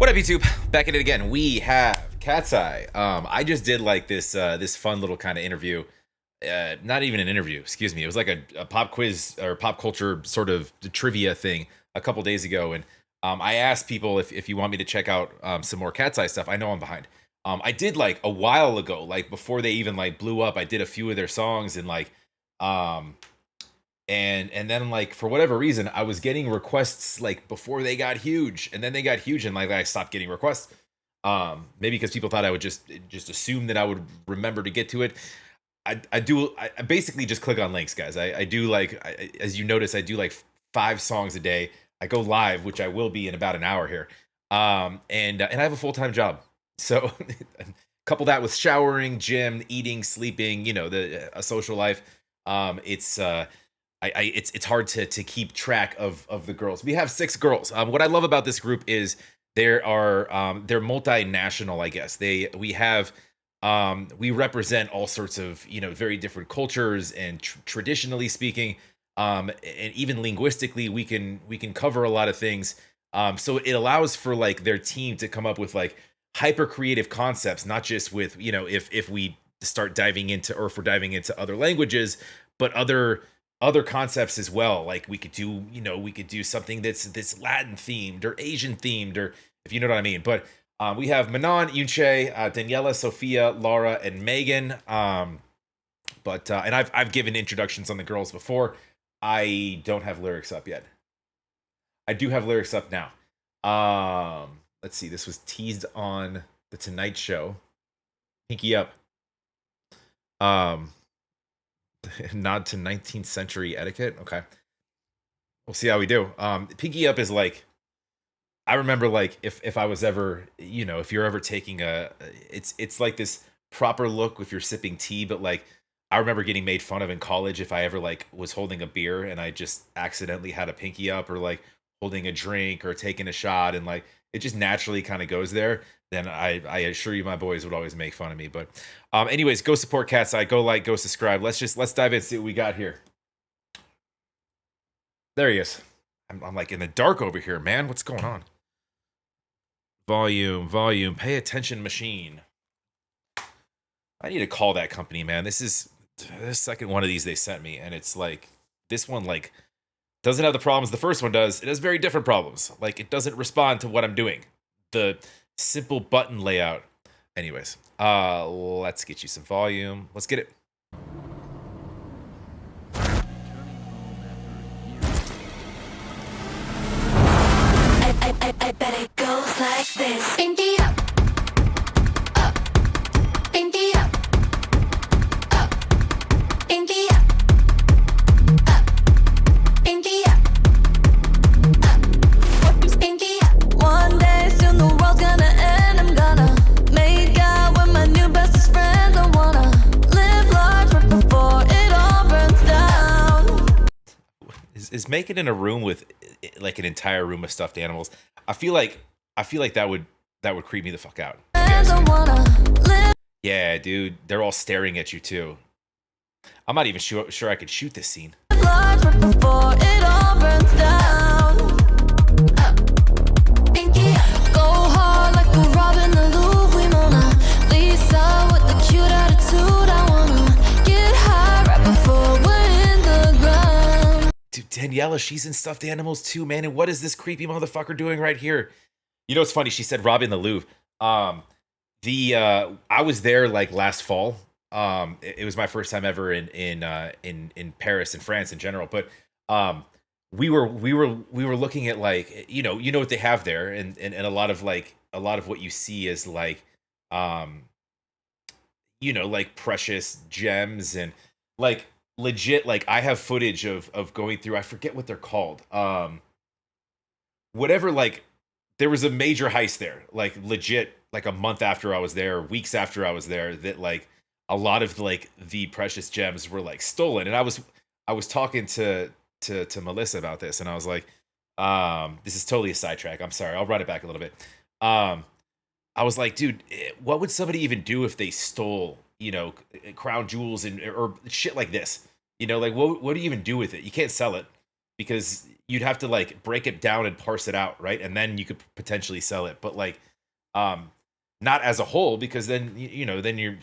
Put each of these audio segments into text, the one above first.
What up, YouTube? Back at it again. We have KATSEYE. I just did like this fun little kind of interview. Not even an interview, excuse me. It was like a pop quiz or pop culture sort of trivia thing a couple days ago, and I asked people if you want me to check out some more KATSEYE stuff. I know I'm behind. I did like a while ago, like before they even like blew up. I did a few of their songs and like um and then like for whatever reason I was getting requests like before they got huge, and then they got huge and like I stopped getting requests, maybe because people thought I would just assume that I would remember to get to it. I basically just click on links, guys. I do like as you notice, I do like 5 songs a day. I go live, which I will be in about an hour here, and I have a full-time job, so couple that with showering, gym, eating, sleeping, you know, a social life. It's it's hard to keep track of the girls. We have 6 girls. What I love about this group is they're multinational, I guess. We represent all sorts of, you know, very different cultures, and traditionally speaking, and even linguistically, we can cover a lot of things. So it allows for like their team to come up with like hyper creative concepts, not just with, you know, if we start diving into, or if we're diving into other languages, but other concepts as well. Like we could do, you know, we could do something that's Latin themed or Asian themed, or if you know what I mean. But we have Manon, Yunche, Daniela, Sophia, Laura, and Megan. And I've given introductions on the girls before. I don't have lyrics up yet. I do have lyrics up now. Let's see. This was teased on the Tonight Show. PinkyUp. Nod to 19th century etiquette. Okay, we'll see how we do. PinkyUp is like, I remember like if I was ever, you know, if you're ever taking it's like this proper look if you're sipping tea, but like I remember getting made fun of in college if I ever like was holding a beer and I just accidentally had a pinky up, or like holding a drink or taking a shot, and like it just naturally kind of goes there. Then I assure you my boys would always make fun of me. But anyways, go support KATSEYE, go like, go subscribe. Let's dive in and see what we got here. There he is. I'm like in the dark over here, man. What's going on? Volume, pay attention, machine. I need to call that company, man. This is the second one of these they sent me, and it's like this one like doesn't have the problems the first one does. It has very different problems. Like it doesn't respond to what I'm doing. The simple button layout. Anyways, let's get you some volume. Let's get it. I bet it goes like this. Pinky up, up, pinky up, up, pinky up, up, pinky up, up, pinky up. One day soon the world's gonna end. I'm gonna make out with my new bestest friends. I wanna live large right before it all burns down. Is making in a room with like an entire room of stuffed animals. I feel like that would creep me the fuck out. Yeah, dude, they're all staring at you too. I'm not even sure I could shoot this scene. Dude, Daniela, she's in stuffed animals too, man. And what is this creepy motherfucker doing right here? You know, it's funny. She said robbing the Louvre. I was there like last fall. It was my first time ever in Paris and France in general. But we were looking at like, you know what they have there, and a lot of what you see is like you know, like precious gems and like legit, like I have footage of going through, I forget what they're called, whatever, like there was a major heist there, like legit, like a month after I was there, weeks after I was there, that like a lot of like the precious gems were like stolen. And I was talking to Melissa about this, and I was like, this is totally a sidetrack, I'm sorry, I'll run it back a little bit. I was like, dude, what would somebody even do if they stole, you know, crown jewels or shit like this? You know, like what do you even do with it? You can't sell it because you'd have to like break it down and parse it out, right? And then you could potentially sell it. But like um not as a whole, because then you know, then you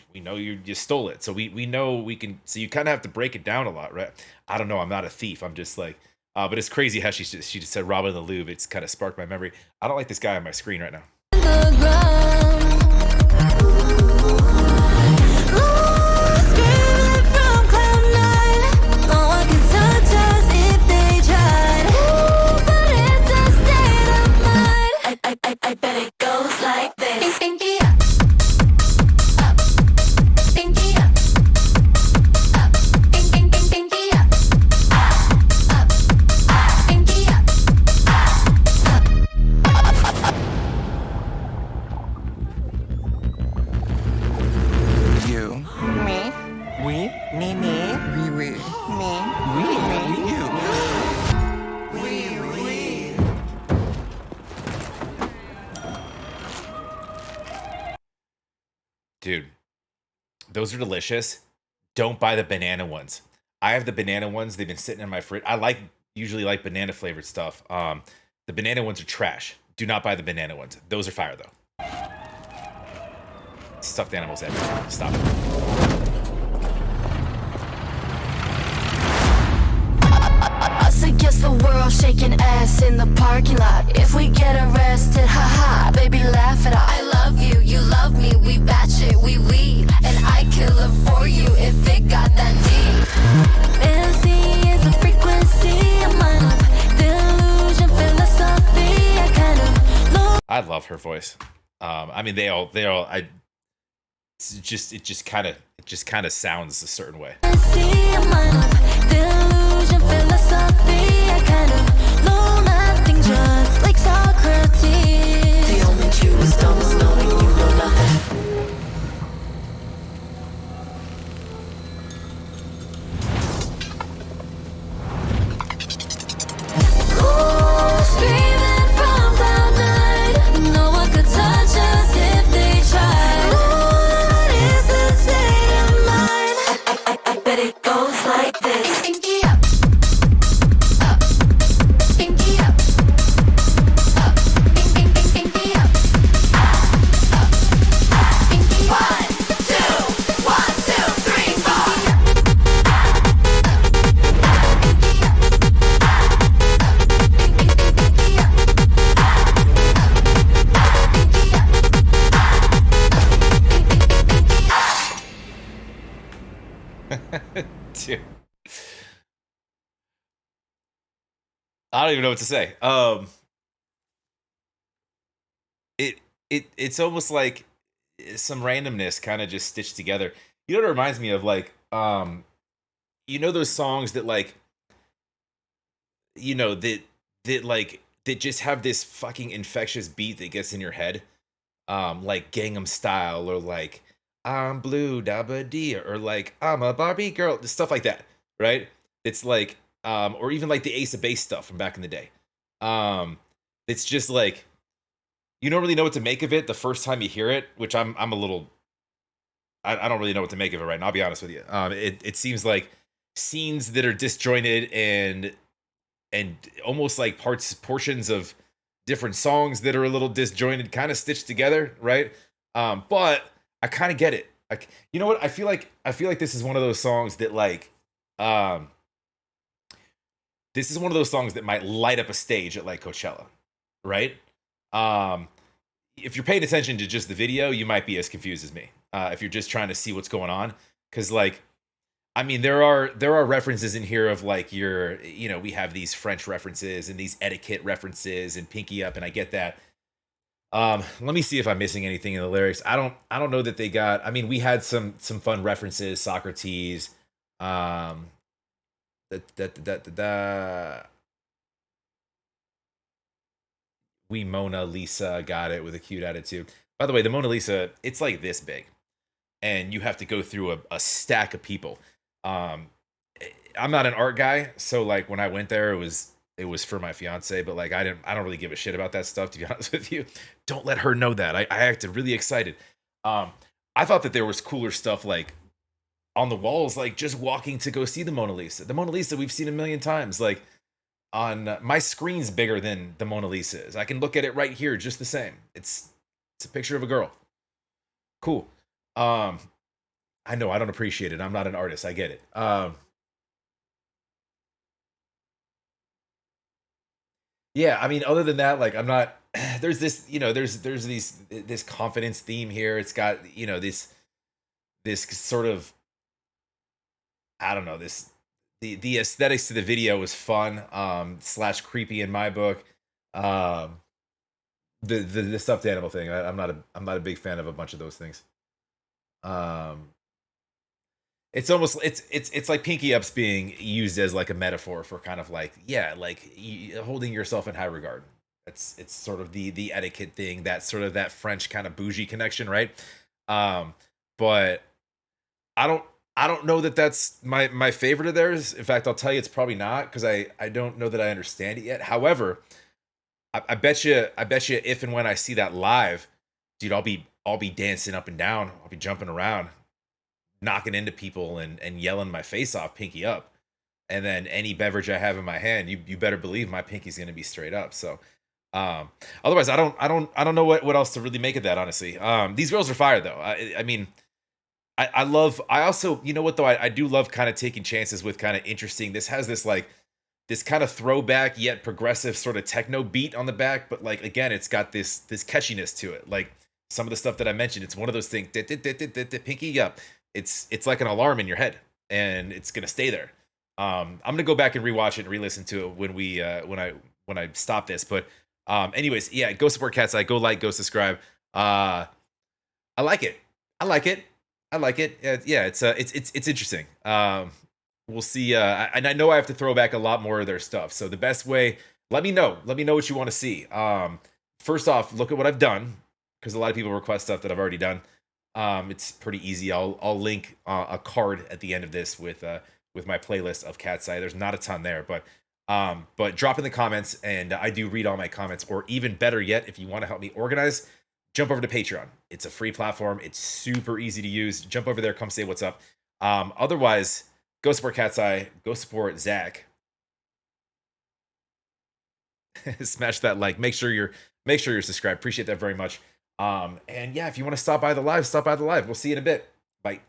stole it. So we know we can, so you kind of have to break it down a lot, right? I don't know, I'm not a thief. I'm just like but it's crazy how she just said Robin in the Louvre. It's kind of sparked my memory. I don't like this guy on my screen right now. The ground. Ooh, screaming from cloud nine. No one can touch us if they tried. Ooh, but it's a state of mind. I bet it goes like this. Pinky up, up, pinky up, up, pinky up, up, pinky up, You. Me, We. me, me, We. We. me, We. You. Dude, those are delicious. Don't buy the banana ones. I have the banana ones. They've been sitting in my fridge. I usually like banana flavored stuff. The banana ones are trash. Do not buy the banana ones. Those are fire though. Stuffed animals everywhere. Stop it. Us against the world, shaking ass in the parking lot. If we get arrested, haha, baby, laugh it off. I love you, you love me, we batch it, we and I kill it for you if it got that deep. Fantasy is a frequency, a mind of delusion, philosophy. I kind of know. I love her voice. I mean, they all. It just kind of sounds a certain way. See a mind of delusion, philosophy. I kind of know nothing, just like Socrates. The only true wisdom is knowing you know nothing. Ooh, screaming from cloud nine. No one could touch us if they tried. Ooh, it's the state of mind. I bet it goes like this. Pinky up, up, pinky up, up, pinky up, up, pinky. 1, 2, 1, 2, 3, 4. Dude. I don't even know what to say. It's almost like some randomness kind of just stitched together. You know what it reminds me of? Like, you know those songs that like, you know, that just have this fucking infectious beat that gets in your head, like Gangnam Style, or like I'm Blue Dabba Dee, or like I'm a Barbie girl, stuff like that, right? It's like, or even like the Ace of Base stuff from back in the day. It's just like you don't really know what to make of it the first time you hear it, which I'm a little, I don't really know what to make of it right now. I'll be honest with you. It seems like scenes that are disjointed and almost like portions of different songs that are a little disjointed, kind of stitched together, right? But I kind of get it. Like, you know what? I feel like this is one of those songs that like, this is one of those songs that might light up a stage at like Coachella, right? If you're paying attention to just the video, you might be as confused as me. If you're just trying to see what's going on, because like, I mean, there are references in here of like you know, we have these French references and these etiquette references and PinkyUp, and I get that. Let me see if I'm missing anything in the lyrics. I don't know that they got. I mean, we had some fun references. Socrates. We Mona Lisa got it with a cute attitude. By the way, the Mona Lisa, it's like this big, and you have to go through a stack of people. I'm not an art guy, so like when I went there, it was for my fiance, but like I don't really give a shit about that stuff, to be honest with you. Don't let her know that. I acted really excited. I thought that there was cooler stuff like on the walls, like just walking to go see the Mona Lisa. The Mona Lisa we've seen a million times. Like my screen's bigger than the Mona Lisa is. I can look at it right here just the same. It's a picture of a girl. Cool. Um, I know I don't appreciate it. I'm not an artist. I get it. Yeah, I mean, other than that, like I'm not. There's this, there's this confidence theme here. It's got, this sort of, I don't know, the aesthetics to the video was fun, slash creepy in my book. Um, the stuffed animal thing, I'm not a big fan of a bunch of those things. Um, it's almost it's like Pinky Up's being used as like a metaphor for kind of like, yeah, like holding yourself in high regard. It's sort of the etiquette thing, that sort of that French kind of bougie connection, right? Um, but I don't I don't know that that's my favorite of theirs. In fact, I'll tell you it's probably not, because I don't know that I understand it yet. However, I bet you if and when I see that live, dude, I'll be dancing up and down. I'll be jumping around, knocking into people and yelling my face off, pinky up. And then any beverage I have in my hand, you better believe my pinky's gonna be straight up. So um otherwise I don't know what else to really make of that, honestly. These girls are fire though. I mean, I love, I also, you know what though, I do love kind of taking chances with kind of interesting. This has this like this kind of throwback yet progressive sort of techno beat on the back, but like again, it's got this catchiness to it. Like some of the stuff that I mentioned, it's one of those things. Pinky up. It's like an alarm in your head, and it's gonna stay there. I'm gonna go back and rewatch it and re-listen to it when I stop this. But anyways, yeah, go support Cat's Eye. Go like, go subscribe. I like it. I like it. I like it. Yeah, it's interesting. We'll see. And I know I have to throw back a lot more of their stuff. So the best way, let me know. Let me know what you want to see. First off, look at what I've done, because a lot of people request stuff that I've already done. It's pretty easy. I'll link a card at the end of this with my playlist of Cat's Eye. There's not a ton there, but drop in the comments, and I do read all my comments. Or even better yet, if you want to help me organize, jump over to Patreon. It's a free platform. It's super easy to use. Jump over there. Come say what's up. Otherwise, go support Cat's Eye. Go support Zach. Smash that like. Make sure you're subscribed. Appreciate that very much. And yeah, if you want to stop by the live, stop by the live. We'll see you in a bit. Bye.